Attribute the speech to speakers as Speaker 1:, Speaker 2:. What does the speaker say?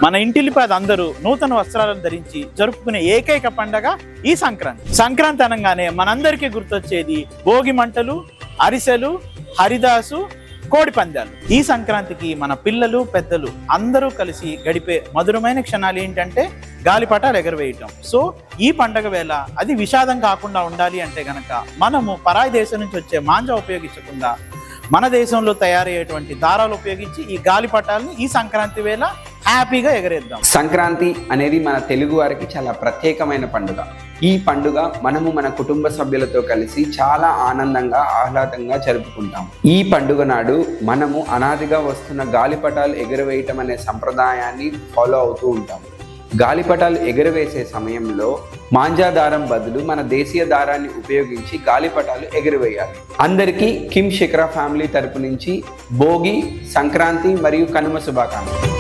Speaker 1: మన ఇంటిల్లిపాది అందరూ నూతన వస్త్రాలను ధరించి జరుపుకునే ఏకైక పండగ ఈ సంక్రాంతి. సంక్రాంతి అనగానే మనందరికీ గుర్తొచ్చేది భోగి మంటలు, అరిసెలు, హరిదాసు, కోడి పందాలు. ఈ సంక్రాంతికి మన పిల్లలు పెద్దలు అందరూ కలిసి గడిపే మధురమైన క్షణాలు ఏంటంటే గాలిపటాలు ఎగరవేయటం. సో ఈ పండగ వేళ అది విషాదం కాకుండా ఉండాలి అంటే గనక మనము పరాయి దేశం నుంచి వచ్చే మాంజా ఉపయోగించకుండా మన దేశంలో తయారయ్యేటువంటి దారాలు ఉపయోగించి ఈ గాలిపటాలని ఈ సంక్రాంతి వేళ హ్యాపీగా ఎగరేద్దాం.
Speaker 2: సంక్రాంతి అనేది మన తెలుగు వారికి చాలా ప్రత్యేకమైన పండుగ. ఈ పండుగ మనము మన కుటుంబ సభ్యులతో కలిసి చాలా ఆనందంగా ఆహ్లాదంగా జరుపుకుంటాం. ఈ పండుగ నాడు మనము అనాదిగా వస్తున్న గాలిపటాలు ఎగురవేయటం అనే సంప్రదాయాన్ని ఫాలో అవుతూ ఉంటాం. గాలిపటాలు ఎగురవేసే సమయంలో మాంజా దారం బదులు మన దేశీయ దారాన్ని ఉపయోగించి గాలిపటాలు ఎగురవేయాలి. అందరికీ కిమ్ శిఖరా ఫ్యామిలీ తరపు నుంచి భోగి, సంక్రాంతి మరియు కనుమ శుభాకాంక్షలు.